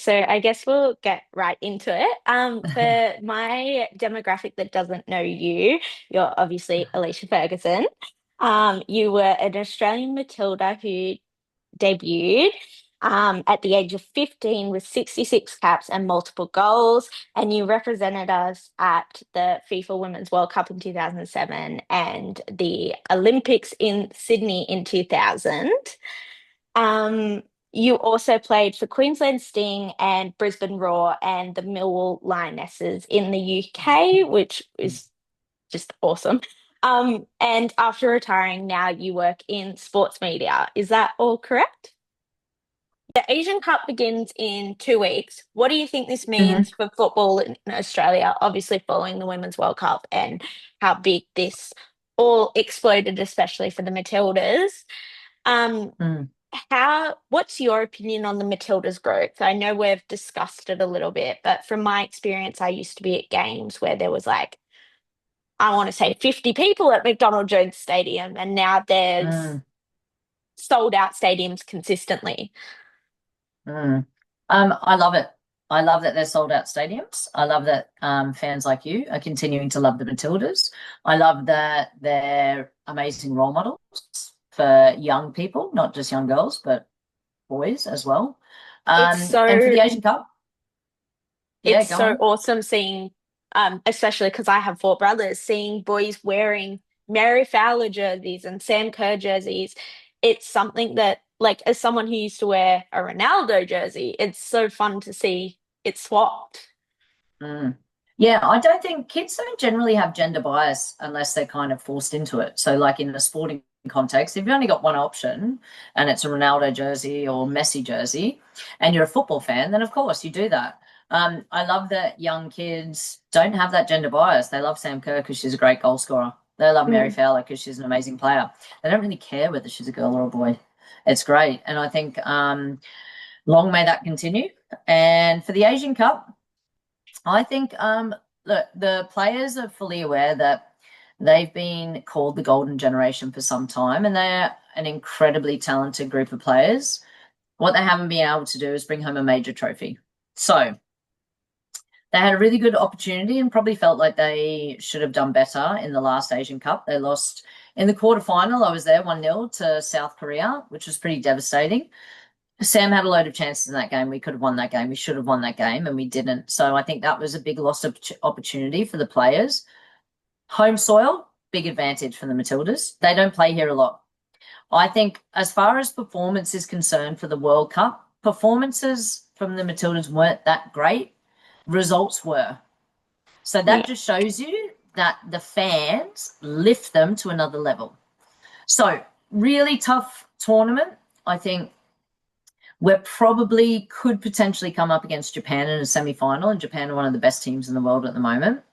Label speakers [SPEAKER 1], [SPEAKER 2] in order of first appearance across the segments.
[SPEAKER 1] so I guess we'll get right into it. For my demographic that doesn't know you, you're obviously Alicia Ferguson. You were an Australian Matilda who debuted at the age of 15 with 66 caps and multiple goals, and you represented us at the FIFA Women's World Cup in 2007 and the Olympics in Sydney in 2000. Um, you also played for Queensland Sting and Brisbane Roar and the Millwall Lionesses in the UK, which is just awesome. And after retiring, now you work in sports media. Is that all correct? The Asian Cup begins in 2 weeks. What do you think this
[SPEAKER 2] Mhm.
[SPEAKER 1] means for football in Australia? Obviously, following the Women's World Cup and how big this all exploded, especially for the Matildas. Um,
[SPEAKER 2] Mm.
[SPEAKER 1] what's your opinion on the Matildas growth? I know we've discussed it a little bit, but from my experience, I used to be at games where there was like, I want to say 50 people at McDonald Jones Stadium, and now there's
[SPEAKER 2] Mm.
[SPEAKER 1] sold out stadiums consistently.
[SPEAKER 2] Mm. I love it. I love that they're sold out stadiums. I love that fans like you are continuing to love the Matildas. I love that they're amazing role models for young people, not just young girls, but boys as well.
[SPEAKER 1] It's
[SPEAKER 2] And for
[SPEAKER 1] so
[SPEAKER 2] the Asian Cup, yeah,
[SPEAKER 1] it's
[SPEAKER 2] go
[SPEAKER 1] so
[SPEAKER 2] on.
[SPEAKER 1] awesome seeing, especially because I have four brothers, seeing boys wearing Mary Fowler jerseys and Sam Kerr jerseys. It's something that, like, as someone who used to wear a Ronaldo jersey, it's so fun to see it swapped.
[SPEAKER 2] Mm. Yeah, I don't think kids don't generally have gender bias unless they're kind of forced into it. So, like in a sporting context, if you've only got one option and it's a Ronaldo jersey or Messi jersey, and you're a football fan, then of course you do that. I love that young kids don't have that gender bias. They love Sam Kerr because she's a great goal scorer. They love Mary
[SPEAKER 1] Mm.
[SPEAKER 2] Fowler because she's an amazing player. They don't really care whether she's a girl or a boy. It's great, and I think long may that continue. And for the Asian Cup. I think look, the players are fully aware that they've been called the golden generation for some time, and they're an incredibly talented group of players. What they haven't been able to do is bring home a major trophy. So they had a really good opportunity and probably felt like they should have done better in the last Asian Cup. They lost in the quarterfinal. I was there 1-0 to South Korea, which was pretty devastating. Sam had a load of chances in that game. We could have won that game. We should have won that game, and we didn't. So I think that was a big lost opportunity for the players. Home soil, big advantage for the Matildas. They don't play here a lot. I think, as far as performance is concerned for the World Cup, performances from the Matildas weren't that great. Results were. So
[SPEAKER 1] Yeah.
[SPEAKER 2] that just shows you that the fans lift them to another level. So, really tough tournament. I think we probably could potentially come up against Japan in a semi-final, and Japan are one of the best teams in the world at the moment.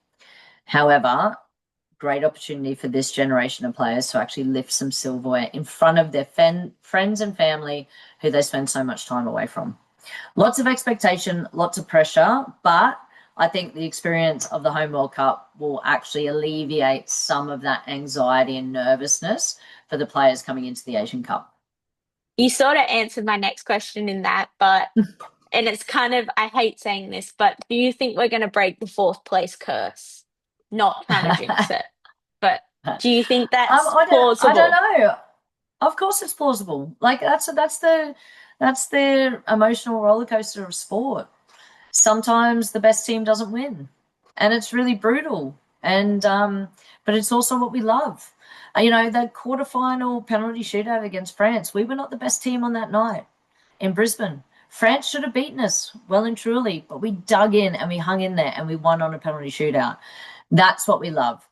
[SPEAKER 2] However, great opportunity for this generation of players to actually lift some silverware in front of their friends and family who they spend so much time away from. Lots of expectation, lots of pressure, but I think the experience of the Home World Cup will actually alleviate some of that anxiety and nervousness for the players coming into the Asian Cup.
[SPEAKER 1] You sort of answered my next question in that, but and it's kind of, I hate saying this, but do you think we're going to break the fourth place curse? Not trying to jinx it, but do you think that's
[SPEAKER 2] I don't
[SPEAKER 1] plausible?
[SPEAKER 2] know. Of course, it's plausible. Like that's the emotional roller coaster of sport. Sometimes the best team doesn't win, and it's really brutal. And but it's also what we love. The quarterfinal penalty shootout against France. We were not the best team on that night in Brisbane. France should have beaten us well and truly, but we dug in and we hung in there and we won on a penalty shootout. That's what we love.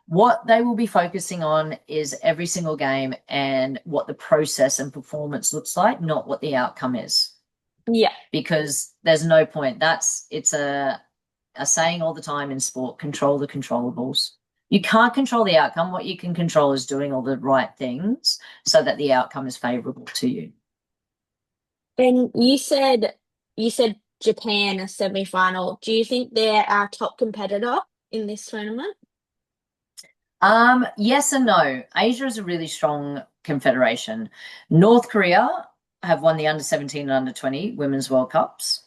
[SPEAKER 2] What they will be focusing on is every single game and what the process and performance looks like, not what the outcome is.
[SPEAKER 1] Yeah.
[SPEAKER 2] Because there's no point. It's a saying all the time in sport, control the controllables. You can't control the outcome. What you can control is doing all the right things so that the outcome is favorable to you.
[SPEAKER 1] And you said Japan a semi-final. Do you think they're our top competitor in this tournament?
[SPEAKER 2] Yes and no. Asia is a really strong confederation. North Korea have won the under 17 and under 20 women's World Cups.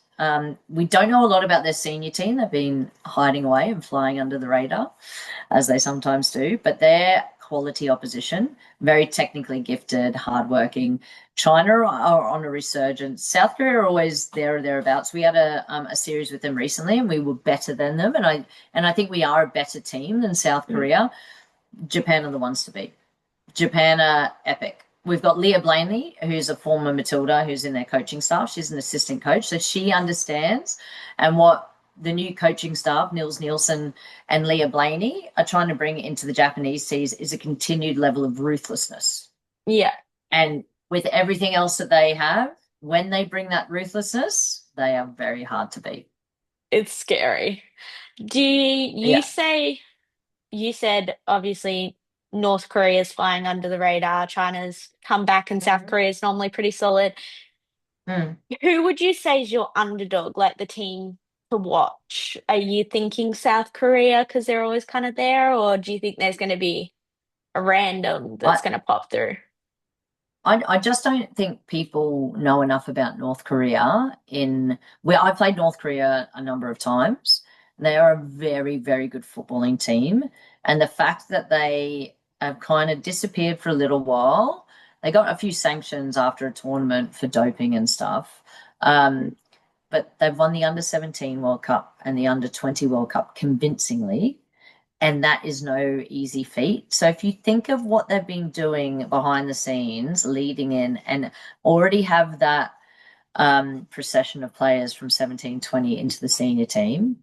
[SPEAKER 2] We don't know a lot about their senior team. They've been hiding away and flying under the radar, as they sometimes do. But they're quality opposition, very technically gifted, hardworking. China are on a resurgence. South Korea are always there or thereabouts. We had a series with them recently, and we were better than them. And I think we are a better team than South Korea. Japan are the ones to beat. Japan are epic. We've got Leah Blaney, who's a former Matilda, who's in their coaching staff. She's an assistant coach, so she understands. And what the new coaching staff, Nils Nielsen and Leah Blaney, are trying to bring into the Japanese seas is a continued level of ruthlessness.
[SPEAKER 1] Yeah,
[SPEAKER 2] And with everything else that they have, when they bring that ruthlessness, they are very hard to beat.
[SPEAKER 1] it's scary. Do you
[SPEAKER 2] Yeah.
[SPEAKER 1] say you said obviously North Korea's flying under the radar, China's come back, and South
[SPEAKER 2] Mm-hmm.
[SPEAKER 1] Korea's normally pretty solid.
[SPEAKER 2] Mm.
[SPEAKER 1] Who would you say is your underdog, like the team to watch? Are you thinking South Korea because they're always kind of there, or do you think there's going to be a random that's
[SPEAKER 2] I,
[SPEAKER 1] going to pop through?
[SPEAKER 2] I just don't think people know enough about North Korea in where I played North Korea a number of times. They are a very, very good footballing team. And the fact that they have kind of disappeared for a little while, they got a few sanctions after a tournament for doping and stuff. But they've won the under 17 World Cup and the under 20 World Cup convincingly. And that is no easy feat. So if you think of what they've been doing behind the scenes, leading in, and already have that procession of players from 17-20 into the senior team,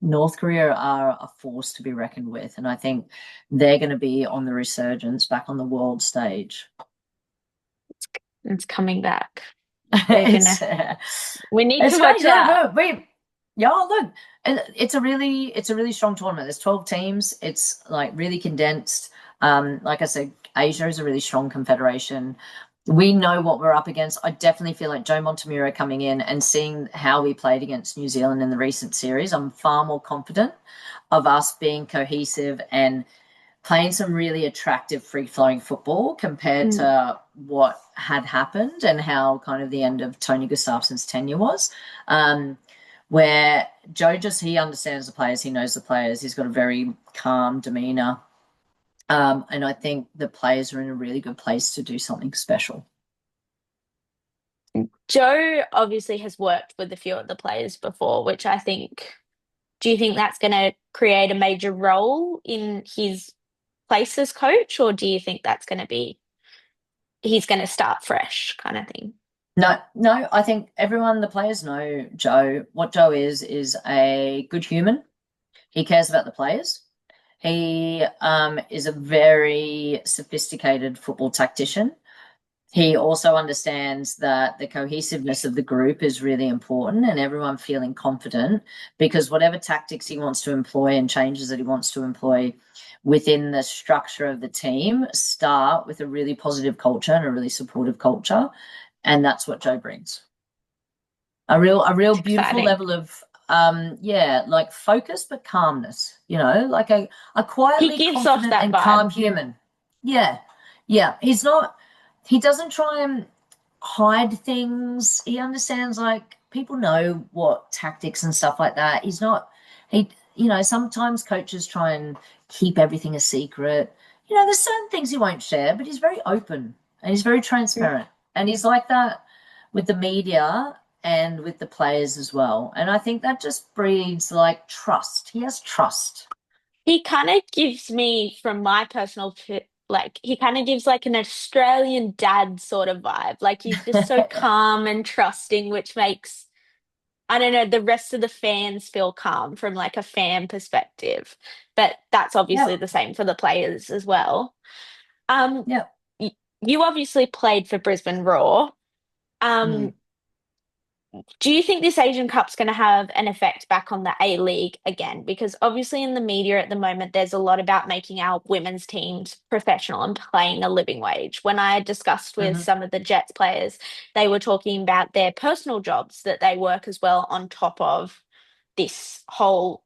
[SPEAKER 2] North Korea are a force to be reckoned with. And I think they're going to be on the resurgence back on the world stage.
[SPEAKER 1] It's coming back. They're gonna.
[SPEAKER 2] it's
[SPEAKER 1] We need to
[SPEAKER 2] it's
[SPEAKER 1] watch
[SPEAKER 2] great.
[SPEAKER 1] out.
[SPEAKER 2] No, we yeah, look, it's a really strong tournament. There's 12 teams. It's like really condensed. Like I said, Asia is a really strong confederation. We know what we're up against. I definitely feel like Joe Montemuro coming in and seeing how we played against New Zealand in the recent series. I'm far more confident of us being cohesive and playing some really attractive free flowing football compared
[SPEAKER 1] Mm.
[SPEAKER 2] to what had happened and how kind of the end of Tony Gustafsson's tenure was. Where Joe he understands the players, he knows the players, he's got a very calm demeanor. And I think the players are in a really good place to do something special.
[SPEAKER 1] Joe obviously has worked with a few of the players before, which I think. Do you think that's going to create a major role in his place as coach, or do you think that's going to be he's going to start fresh kind of thing?
[SPEAKER 2] No, no, I think everyone, the players know Joe. What Joe is a good human. He cares about the players. He is a very sophisticated football tactician. He also understands that the cohesiveness of the group is really important and everyone feeling confident because whatever tactics he wants to employ and changes that he wants to employ within the structure of the team start with a really positive culture and a really supportive culture. And that's what Joe brings. A real
[SPEAKER 1] It's
[SPEAKER 2] beautiful
[SPEAKER 1] exciting.
[SPEAKER 2] level of like focus but calmness, like a
[SPEAKER 1] He
[SPEAKER 2] quietly
[SPEAKER 1] gives off
[SPEAKER 2] confident
[SPEAKER 1] that
[SPEAKER 2] and
[SPEAKER 1] vibe.
[SPEAKER 2] calm human. Yeah. Yeah. He doesn't try and hide things. He understands like people know what tactics and stuff like that. Sometimes coaches try and keep everything a secret. There's certain things he won't share, but he's very open and he's very transparent. And he's like that with the media and with the players as well. And I think that just breeds like trust. He has trust.
[SPEAKER 1] He kind of gives me, from my personal, like, he kind of gives like an Australian dad sort of vibe. Like, he's just so calm and trusting, which makes, I don't know, the rest of the fans feel calm from like a fan perspective. But that's obviously
[SPEAKER 2] Yep.
[SPEAKER 1] the same for the players as well. Um,
[SPEAKER 2] Yep.
[SPEAKER 1] you obviously played for Brisbane Roar.
[SPEAKER 2] Mm.
[SPEAKER 1] Um, Do you think this Asian Cup's going to have an effect back on the A League again? Because obviously, in the media at the moment, there's a lot about making our women's teams professional and paying a living wage. When I discussed with
[SPEAKER 2] Hmm.
[SPEAKER 1] some of the Jets players, they were talking about their personal jobs that they work as well on top of this whole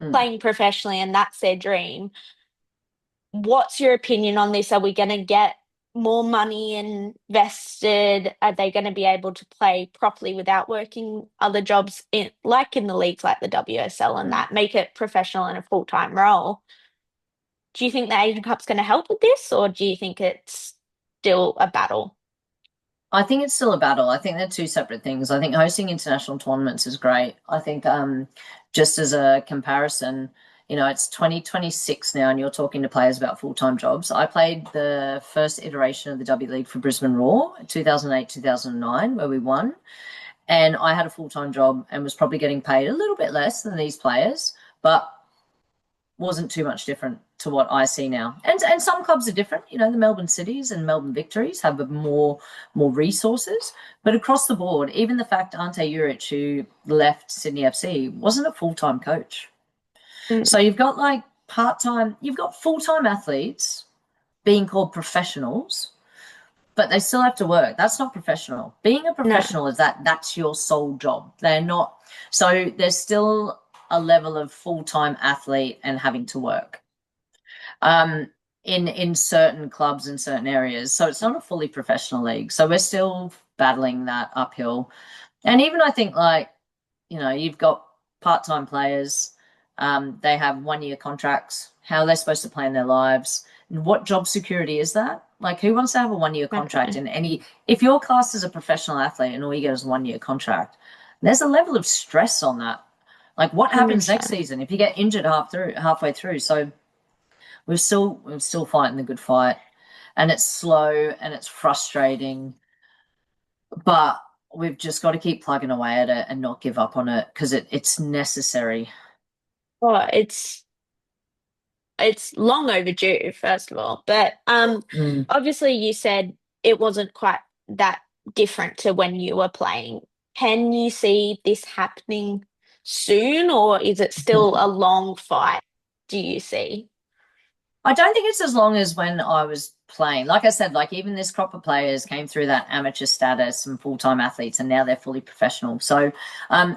[SPEAKER 2] Mm.
[SPEAKER 1] playing professionally, and that's their dream. What's your opinion on this? Are we going to get more money invested? Are they going to be able to play properly without working other jobs in the leagues like the WSL and that, make it professional and a full-time role? Do you think the Asian Cup's going to help with this, or do you think it's still a battle?
[SPEAKER 2] I think it's still a battle. I think they're two separate things. I think hosting international tournaments is great. I think just as a comparison, it's 2026 now and you're talking to players about full-time jobs. I played the first iteration of the W League for Brisbane Roar, 2008, 2009, where we won. And I had a full-time job and was probably getting paid a little bit less than these players, but wasn't too much different to what I see now. And some clubs are different. The Melbourne Cities and Melbourne Victories have more resources. But across the board, even the fact Ante Juric, who left Sydney FC, wasn't a full-time coach.
[SPEAKER 1] Mm,
[SPEAKER 2] So you've got like part-time, you've got full-time athletes being called professionals, but they still have to work. That's not professional. Being a
[SPEAKER 1] no,
[SPEAKER 2] professional is that's your sole job. They're not. So there's still a level of full-time athlete and having to work um, in certain clubs in certain areas. So it's not a fully professional league. So we're still battling that uphill. And even I think you've got part-time players. They have 1-year contracts. How are they supposed to plan their lives? And what job security is that? Like, who wants to have a 1-year contract
[SPEAKER 1] definitely.
[SPEAKER 2] in any? If you're classed as a professional athlete and all you get is a 1-year contract, there's a level of stress on that. Like, what happens next
[SPEAKER 1] 100%.
[SPEAKER 2] season if you get injured halfway through? So we're still fighting the good fight, and it's slow and it's frustrating, but we've just got to keep plugging away at it and not give up on it because it's necessary.
[SPEAKER 1] Oh, it's long overdue, first of all. But
[SPEAKER 2] Mm.
[SPEAKER 1] obviously you said it wasn't quite that different to when you were playing. Can you see this happening soon, or is it still a long fight, do you see?
[SPEAKER 2] I don't think it's as long as when I was playing. Like I said, like even this crop of players came through that amateur status and full-time athletes, and now they're fully professional. So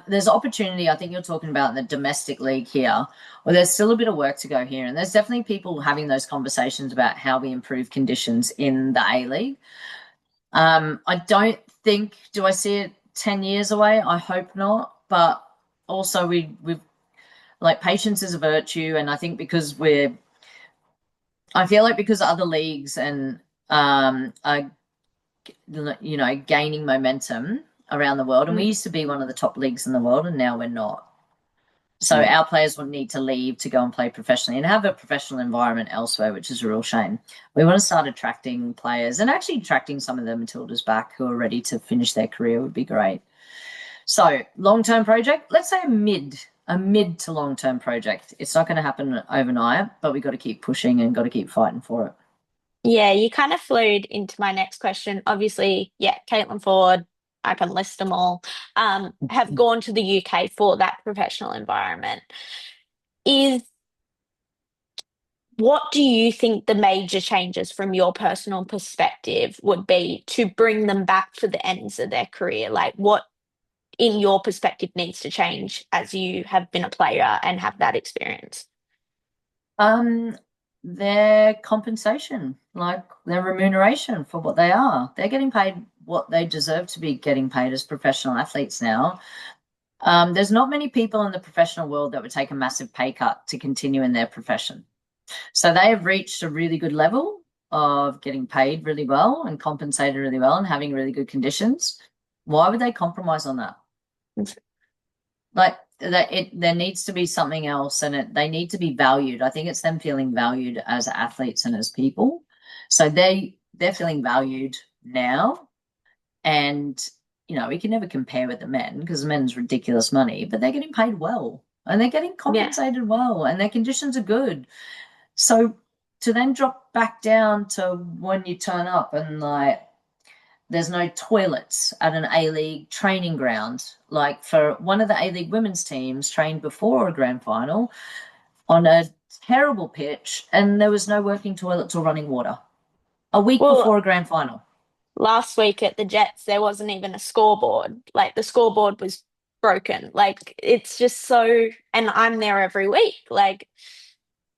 [SPEAKER 2] there's opportunity. I think you're talking about in the domestic league here. Well, there's still a bit of work to go here, and there's definitely people having those conversations about how we improve conditions in the A League. I don't think. Do I see it 10 years away? I hope not. But also, we've like patience is a virtue, and I think because I feel like because other leagues and are gaining momentum around the world, and we
[SPEAKER 1] Mm,
[SPEAKER 2] used to be one of the top leagues in the world, and now we're not. So
[SPEAKER 1] mm.
[SPEAKER 2] our players will need to leave to go and play professionally and have a professional environment elsewhere, which is a real shame. We want to start attracting players and actually attracting some of the Matildas back who are ready to finish their career would be great. So long-term project, let's say a mid to long-term project. It's not going to happen overnight, but we got to keep pushing and got to keep fighting for it.
[SPEAKER 1] Yeah, you kind of flowed into my next question. Obviously, yeah, Caitlin Ford, I can list them all, have gone to the UK for that professional environment. Is What do you think the major changes from your personal perspective would be to bring them back for the ends of their career? Like, what, in your perspective, needs to change as you have been a player and have that experience?
[SPEAKER 2] Um, their compensation, like their remuneration for what they are. They're getting paid what they deserve to be getting paid as professional athletes now. There's not many people in the professional world that would take a massive pay cut to continue in their profession. So they have reached a really good level of getting paid really well and compensated really well and having really good conditions. Why would they compromise on that? Like there needs to be something else, and they need to be valued. I think it's them feeling valued as athletes and as people. So they're feeling valued now, and we can never compare with the men because the men's ridiculous money, but they're getting paid well and they're getting
[SPEAKER 1] Yeah.
[SPEAKER 2] compensated well and their conditions are good. So to then drop back down to when you turn up and like there's no toilets at an A League training ground. Like for one of the A League women's teams trained before a grand final on a terrible pitch, and there was no working toilets or running water a week
[SPEAKER 1] Well,
[SPEAKER 2] before a grand final.
[SPEAKER 1] last week at the Jets, there wasn't even a scoreboard. Like, the scoreboard was broken. Like, it's just so, and I'm there every week. Like,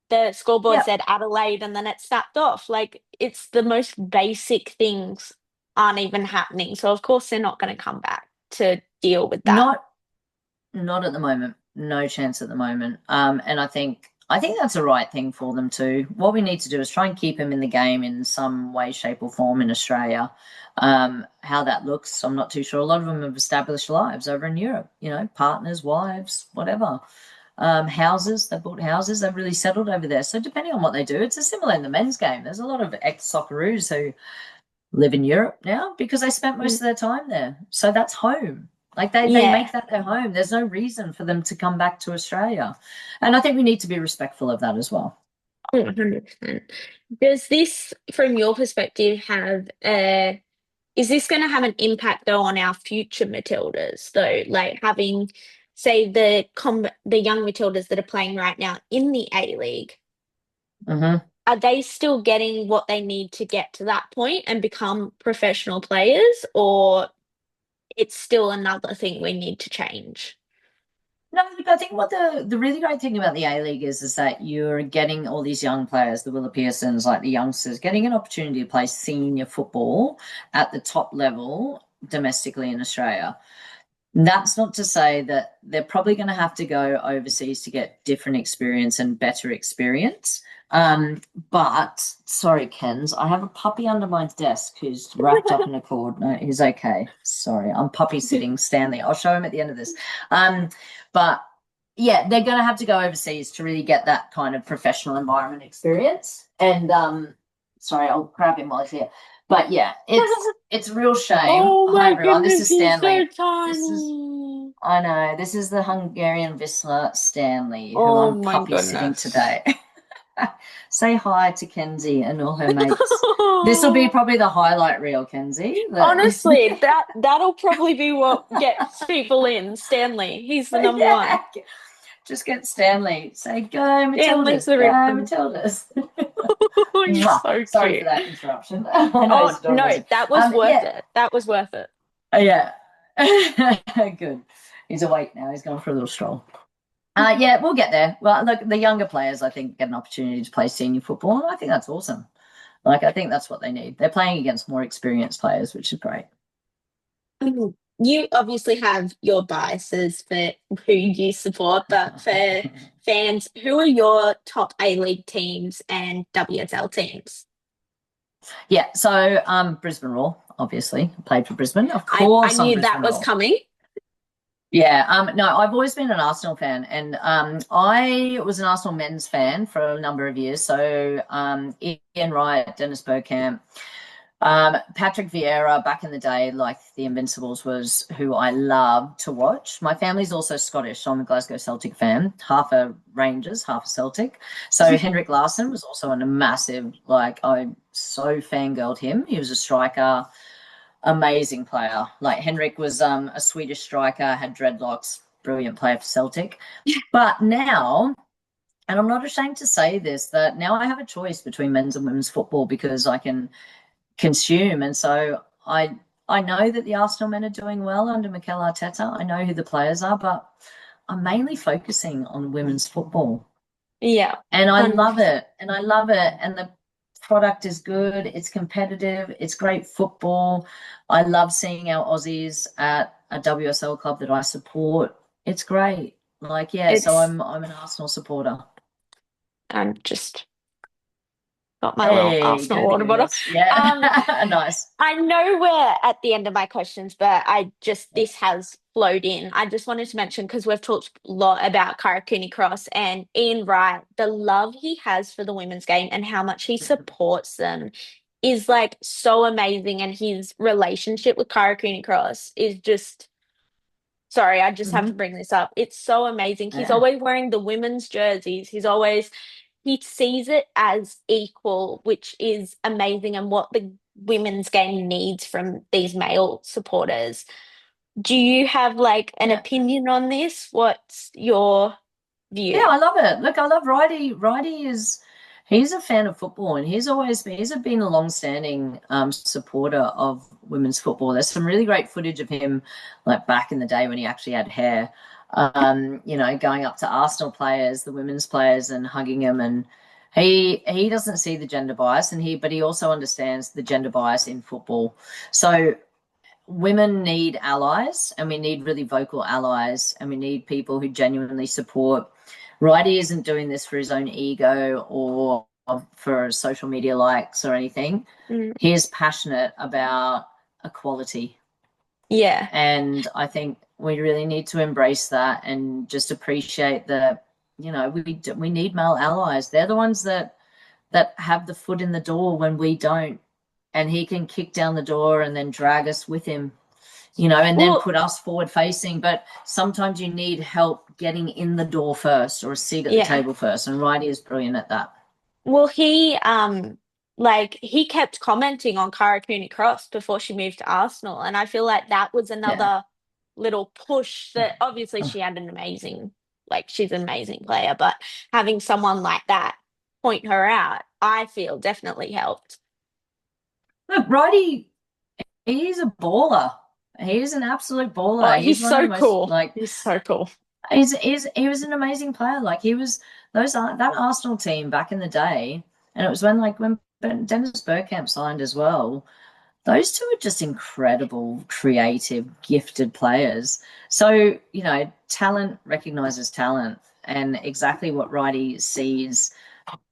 [SPEAKER 1] the scoreboard
[SPEAKER 2] Yeah,
[SPEAKER 1] said Adelaide and then it snapped off. Like it's the most basic things aren't even happening. So of course they're not going to come back to deal with that.
[SPEAKER 2] not not at the moment. No chance at the moment. And I think that's the right thing for them too. What we need to do is try and keep them in the game in some way, shape, or form in Australia. How that looks, I'm not too sure. A lot of them have established lives over in Europe. Partners, wives, whatever. Houses, they've bought houses. They've really settled over there. So depending on what they do, it's similar in the men's game. There's a lot of ex-Socceroos who live in Europe now because they spent most
[SPEAKER 1] Mm.
[SPEAKER 2] of their time there. So that's home. Like they
[SPEAKER 1] Yeah.
[SPEAKER 2] make that their home. There's no reason for them to come back to Australia. And I think we need to be respectful of that as well.
[SPEAKER 1] Oh, 100%. Does this, from your perspective, is this going to have an impact though on our future Matildas though? Like having, say, the young Matildas that are playing right now in the A League,
[SPEAKER 2] Hmm.
[SPEAKER 1] are they still getting what they need to get to that point and become professional players, or it's still another thing we need to change?
[SPEAKER 2] No, look, I think what the really great thing about the A League is that you're getting all these young players, the Willa Pearsons, like the youngsters, getting an opportunity to play senior football at the top level domestically in Australia. That's not to say that they're probably going to have to go overseas to get different experience and better experience. But sorry, Kens, I have a puppy under my desk who's wrapped up in a cord. No, he's okay. Sorry, I'm puppy sitting Stanley. I'll show him at the end of this. But yeah, they're going to have to go overseas to really get that kind of professional environment experience. And sorry, I'll grab him while he's here. But yeah, it's a real shame.
[SPEAKER 1] Oh
[SPEAKER 2] Hi
[SPEAKER 1] my
[SPEAKER 2] everyone, this
[SPEAKER 1] goodness,
[SPEAKER 2] is
[SPEAKER 1] he's so
[SPEAKER 2] Stanley. This is
[SPEAKER 1] tiny.
[SPEAKER 2] I know this is the Hungarian Vissla Stanley, who
[SPEAKER 1] Oh
[SPEAKER 2] I'm
[SPEAKER 1] my
[SPEAKER 2] puppy sitting
[SPEAKER 1] goodness.
[SPEAKER 2] today. Say hi to Kenzie and all her mates. This will be probably the highlight reel, Kenzie.
[SPEAKER 1] Honestly, that'll probably be what gets people in. Stanley, he's the number
[SPEAKER 2] Yeah,
[SPEAKER 1] one.
[SPEAKER 2] just get Stanley. Say go
[SPEAKER 1] Stanley's
[SPEAKER 2] Matildas,
[SPEAKER 1] the
[SPEAKER 2] go
[SPEAKER 1] real one.
[SPEAKER 2] Matildas.
[SPEAKER 1] He's
[SPEAKER 2] Mwah.
[SPEAKER 1] so
[SPEAKER 2] Sorry for
[SPEAKER 1] cute.
[SPEAKER 2] that interruption. I know
[SPEAKER 1] Oh
[SPEAKER 2] he's adorable.
[SPEAKER 1] no, that was worth
[SPEAKER 2] Yeah,
[SPEAKER 1] it. That was worth it.
[SPEAKER 2] yeah. Good. He's awake now. He's gone for a little stroll. Yeah, we'll get there. Well, look, the younger players, I think, get an opportunity to play senior football, and I think that's awesome. Like, I think that's what they need. They're playing against more experienced players, which is great.
[SPEAKER 1] You obviously have your biases for who you support, but for fans, who are your top A League teams and WSL teams?
[SPEAKER 2] Yeah, so Brisbane Roar, obviously. Played for Brisbane. Of
[SPEAKER 1] I
[SPEAKER 2] course, I'm
[SPEAKER 1] knew that
[SPEAKER 2] Brisbane
[SPEAKER 1] was
[SPEAKER 2] Roar.
[SPEAKER 1] coming.
[SPEAKER 2] Yeah, no, I've always been an Arsenal fan, and I was an Arsenal men's fan for a number of years. So Ian Wright, Dennis Bergkamp, Patrick Vieira back in the day, like the Invincibles, was who I loved to watch. My family's also Scottish, so I'm a Glasgow Celtic fan, half a Rangers, half a Celtic. So Henrik Larsson was also a massive, like, I so fangirled him. He was a striker, amazing player. Like Henrik was a Swedish striker, had dreadlocks, brilliant player for Celtic. But now, and I'm not ashamed to say this, that now I have a choice between men's and women's football because I can consume. And so I know that the Arsenal men are doing well under Mikel Arteta. I know who the players are, but I'm mainly focusing on women's football.
[SPEAKER 1] Yeah,
[SPEAKER 2] And I love
[SPEAKER 1] 100%.
[SPEAKER 2] it. And I love it. And the product is good. It's competitive. It's great football. I love seeing our Aussies at a WSL club that I support. It's great. Like, yeah, so
[SPEAKER 1] It's
[SPEAKER 2] I'm an Arsenal supporter.
[SPEAKER 1] I'm just got my little
[SPEAKER 2] Hey,
[SPEAKER 1] Arsenal
[SPEAKER 2] go the
[SPEAKER 1] water bottle.
[SPEAKER 2] girls. Yeah.
[SPEAKER 1] Um,
[SPEAKER 2] Nice.
[SPEAKER 1] I know we're at the end of my questions, but this has flowed in. I just wanted to mention because we've talked a lot about Karakuni Cross and Ian Wright, the love he has for the women's game and how much he supports them is like so amazing. And his relationship with Karakuni Cross is just, sorry, I just have to
[SPEAKER 2] Mm-hmm.
[SPEAKER 1] bring this up. It's so amazing. He's
[SPEAKER 2] Yeah.
[SPEAKER 1] always wearing the women's jerseys. He sees it as equal, which is amazing and what the women's game needs from these male supporters. Do you have like an
[SPEAKER 2] Yeah.
[SPEAKER 1] opinion on this? What's your
[SPEAKER 2] Yeah,
[SPEAKER 1] view?
[SPEAKER 2] I love it. Look, I love Righty. He's a fan of football and he's been a long-standing supporter of women's football. There's some really great footage of him like back in the day when he actually had hair. going up to Arsenal players, the women's players, and hugging them. And he doesn't see the gender bias, but he also understands the gender bias in football. So women need allies, and we need really vocal allies, and we need people who genuinely support. Righty isn't doing this for his own ego or for social media likes or anything.
[SPEAKER 1] Mm.
[SPEAKER 2] He is passionate about equality.
[SPEAKER 1] Yeah.
[SPEAKER 2] And I think we really need to embrace that and just appreciate that, we need male allies. They're the ones that have the foot in the door when we don't. And he can kick down the door and then drag us with him, and then
[SPEAKER 1] Well,
[SPEAKER 2] put us forward facing. But sometimes you need help getting in the door first, or a seat at the
[SPEAKER 1] yeah.
[SPEAKER 2] table first. And Righty is brilliant at that.
[SPEAKER 1] Well, he kept commenting on Cara Cooney-Cross before she moved to Arsenal, and I feel like that was
[SPEAKER 2] Yeah.
[SPEAKER 1] another little push that obviously she's an amazing player, but having someone like that point her out, I feel definitely helped.
[SPEAKER 2] Look, Righty, he's a baller. He's an absolute
[SPEAKER 1] Oh,
[SPEAKER 2] baller. He's
[SPEAKER 1] he's
[SPEAKER 2] one of the
[SPEAKER 1] so
[SPEAKER 2] most
[SPEAKER 1] cool.
[SPEAKER 2] like
[SPEAKER 1] He's so cool.
[SPEAKER 2] he was an amazing player. Like he was that Arsenal team back in the day, and it was when Dennis Bergkamp signed as well. Those two are just incredible, creative, gifted players. So, talent recognizes talent, and exactly what Righty sees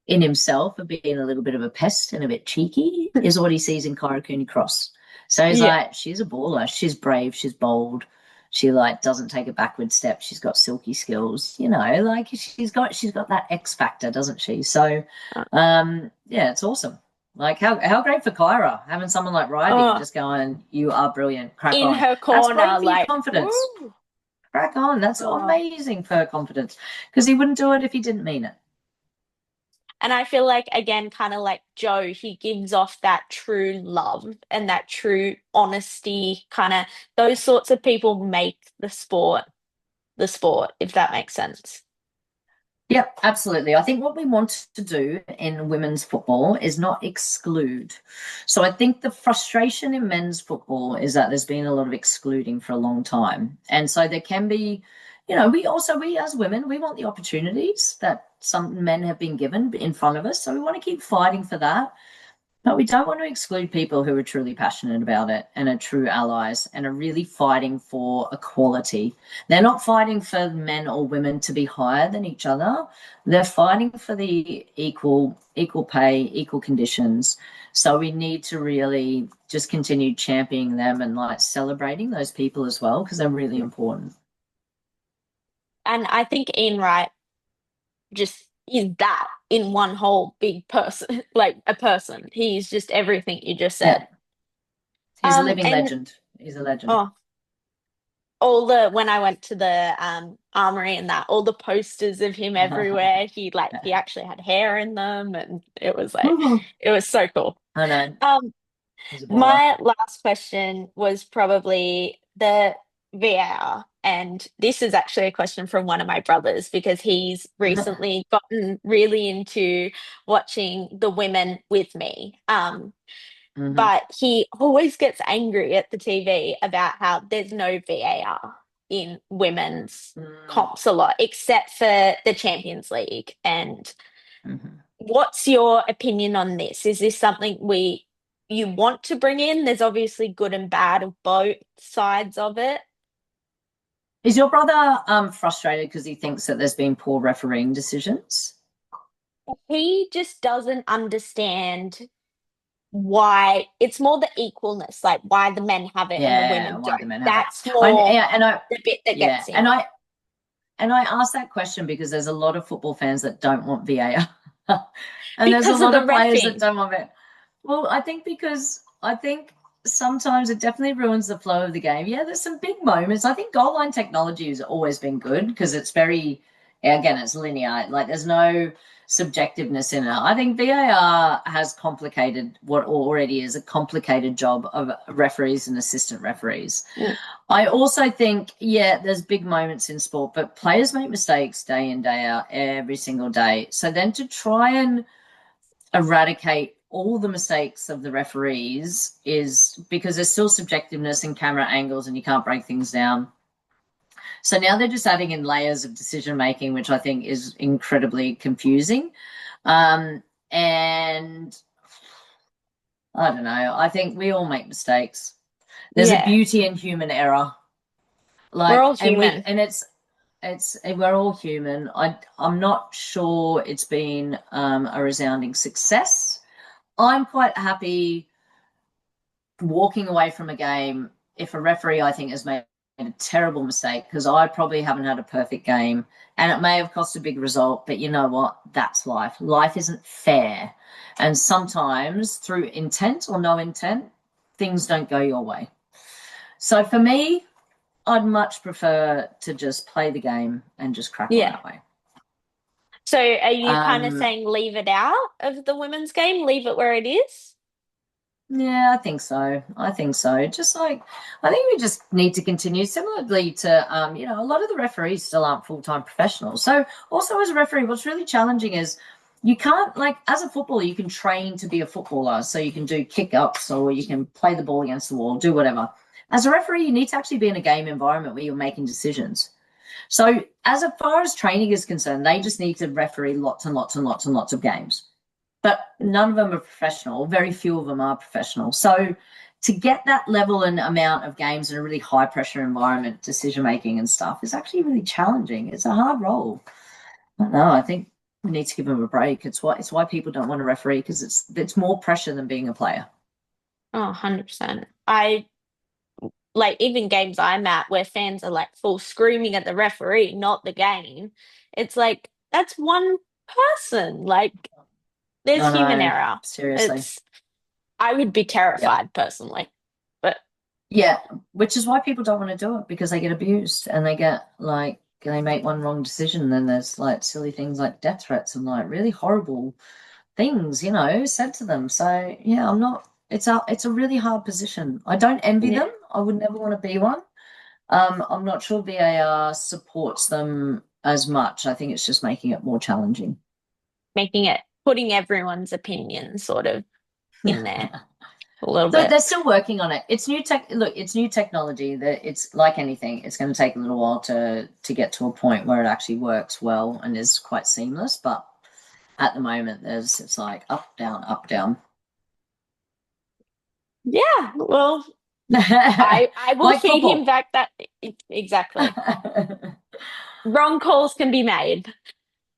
[SPEAKER 2] in himself of being a little bit of a pest and a bit cheeky is what he sees in Kyra Cooney-Cross. So he's
[SPEAKER 1] Yeah.
[SPEAKER 2] like, she's a baller. She's brave. She's bold. She like doesn't take a backward step. She's got silky skills. Like she's got that X factor, doesn't she? So, yeah, it's awesome. Like how great for Kyra having someone like Riley
[SPEAKER 1] Oh,
[SPEAKER 2] just going, you are brilliant. Crack
[SPEAKER 1] in
[SPEAKER 2] on.
[SPEAKER 1] her
[SPEAKER 2] That's great
[SPEAKER 1] corner,
[SPEAKER 2] for your
[SPEAKER 1] like,
[SPEAKER 2] confidence.
[SPEAKER 1] woo.
[SPEAKER 2] Crack on. That's
[SPEAKER 1] Oh.
[SPEAKER 2] amazing for her confidence because he wouldn't do it if he didn't mean it.
[SPEAKER 1] And I feel like, again, kind of like Joe, he gives off that true love and that true honesty, kind of those sorts of people make the sport, if that makes sense.
[SPEAKER 2] Yep, absolutely. I think what we want to do in women's football is not exclude. So I think the frustration in men's football is that there's been a lot of excluding for a long time. And so there can be, we as women, we want the opportunities that some men have been given in front of us. So we want to keep fighting for that. But we don't want to exclude people who are truly passionate about it and are true allies and are really fighting for equality. They're not fighting for men or women to be higher than each other. They're fighting for the equal pay, equal conditions. So we need to really just continue championing them and like celebrating those people as well because they're really important.
[SPEAKER 1] And I think Ian Wright just is that in one whole big person, like a person. He's just everything you just
[SPEAKER 2] Yeah,
[SPEAKER 1] said.
[SPEAKER 2] he's a living
[SPEAKER 1] And
[SPEAKER 2] legend. He's a legend.
[SPEAKER 1] oh, all the when I went to the armory and that, all the posters of him everywhere. He actually had hair in them, and it was so cool.
[SPEAKER 2] I know.
[SPEAKER 1] Um,
[SPEAKER 2] He's a baller.
[SPEAKER 1] my last question was probably the VAR, and this is actually a question from one of my brothers because he's recently gotten really into watching the women with me.
[SPEAKER 2] Hmm.
[SPEAKER 1] But he always gets angry at the TV about how there's no VAR in women's
[SPEAKER 2] Mm-hmm.
[SPEAKER 1] comps a lot, except for the Champions League. And what's your opinion on this? Is this something you want to bring in? There's obviously good and bad of both sides of it.
[SPEAKER 2] Is your brother frustrated because he thinks that there's been poor refereeing decisions?
[SPEAKER 1] He just doesn't understand why it's more the equalness, like why the men have it and the
[SPEAKER 2] Yeah,
[SPEAKER 1] women
[SPEAKER 2] why the
[SPEAKER 1] don't.
[SPEAKER 2] men have it.
[SPEAKER 1] That's more the bit that
[SPEAKER 2] Yeah,
[SPEAKER 1] gets him.
[SPEAKER 2] and I ask that question because there's a lot of football fans that don't want VAR, and there's a
[SPEAKER 1] Because of
[SPEAKER 2] lot
[SPEAKER 1] the
[SPEAKER 2] of players that
[SPEAKER 1] refing.
[SPEAKER 2] don't want it. Well, I think sometimes it definitely ruins the flow of the game. Yeah, there's some big moments. I think goal line technology has always been good because it's very, again, it's linear. Like there's no subjectiveness in it. I think VAR has complicated what already is a complicated job of referees and assistant referees.
[SPEAKER 1] Mm.
[SPEAKER 2] I also think, yeah, there's big moments in sport, but players make mistakes day in, day out, every single day. So then to try and eradicate all the mistakes of the referees is because there's still subjectiveness and camera angles and you can't break things down. So now they're just adding in layers of decision making, which I think is incredibly confusing. Um, and I don't know. I think we all make mistakes. There's a
[SPEAKER 1] Yeah,
[SPEAKER 2] beauty in human error.
[SPEAKER 1] we're
[SPEAKER 2] Like,
[SPEAKER 1] all human.
[SPEAKER 2] and it's we're all human. I'm not sure it's been a resounding success. I'm quite happy walking away from a game if a referee I think has made a terrible mistake, because I probably haven't had a perfect game and it may have cost a big result, but you know what? That's life. Life isn't fair. And sometimes through intent or no intent, things don't go your way. So for me, I'd much prefer to just play the game and just crack on
[SPEAKER 1] Yeah.
[SPEAKER 2] that way.
[SPEAKER 1] So are you kind of
[SPEAKER 2] Um,
[SPEAKER 1] saying leave it out of the women's game, leave it where it is?
[SPEAKER 2] Yeah, I think so. I think so. Just like I think we just need to continue similarly to a lot of the referees still aren't full-time professionals. So also as a referee, what's really challenging is you can't like as a footballer, you can train to be a footballer. So you can do kick-ups or you can play the ball against the wall, do whatever. As a referee, you need to actually be in a game environment where you're making decisions. So as far as training is concerned, they just need to referee lots and lots and lots and lots of games, but none of them are professional. Very few of them are professional. So to get that level and amount of games in a really high pressure environment, decision making and stuff is actually really challenging. It's a hard role. I don't know. I think we need to give them a break. It's why people don't want to referee, because it's more pressure than being a player.
[SPEAKER 1] Oh, 100%. I like even games I'm at where fans are like full screaming at the referee, not the game. It's like that's one person. Like there's
[SPEAKER 2] I
[SPEAKER 1] human
[SPEAKER 2] know.
[SPEAKER 1] error.
[SPEAKER 2] Seriously.
[SPEAKER 1] It's I would be
[SPEAKER 2] Yeah.
[SPEAKER 1] terrified personally. But
[SPEAKER 2] Yeah, which is why people don't want to do it, because they get abused and they get like they make one wrong decision and then there's like silly things like death threats and like really horrible things, said to them. So yeah, I'm not. It's a really hard position. I don't envy
[SPEAKER 1] yeah,
[SPEAKER 2] them. I would never want to be one. I'm not sure VAR supports them as much. I think it's just making it more challenging.
[SPEAKER 1] making it putting everyone's opinion sort of in there a little
[SPEAKER 2] So
[SPEAKER 1] bit.
[SPEAKER 2] they're still working on it. It's new tech. Look, it's new technology. That it's like anything. It's going to take a little while to get to a point where it actually works well and is quite seamless. But at the moment, it's like up down up down.
[SPEAKER 1] Yeah, well, I will
[SPEAKER 2] Like
[SPEAKER 1] feed him
[SPEAKER 2] football.
[SPEAKER 1] back that exactly. Wrong calls can be made.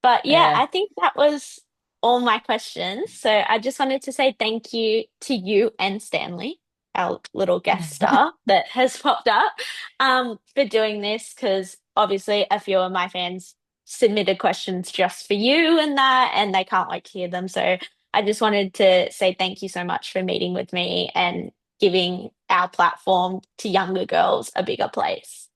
[SPEAKER 1] But yeah,
[SPEAKER 2] Yeah.
[SPEAKER 1] I think that was all my questions. So I just wanted to say thank you to you and Stanley, our little guest star that has popped up, for doing this because obviously a few of my fans submitted questions just for you and that, and they can't wait to hear them. So I just wanted to say thank you so much for meeting with me and giving our platform to younger girls a bigger place.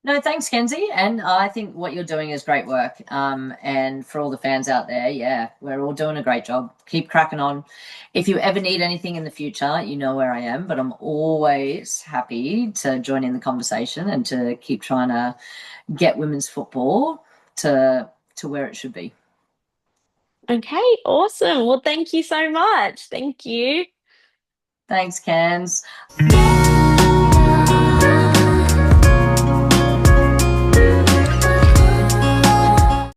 [SPEAKER 2] No, thanks, Kenzie. And I think what you're doing is great work. And for all the fans out there, yeah, we're all doing a great job. Keep cracking on. If you ever need anything in the future, you know where I am, but I'm always happy to join in the conversation and to keep trying to get women's football to where it should be.
[SPEAKER 1] Okay, awesome. Well, thank you so much. Thank you.
[SPEAKER 2] Thanks, Cans.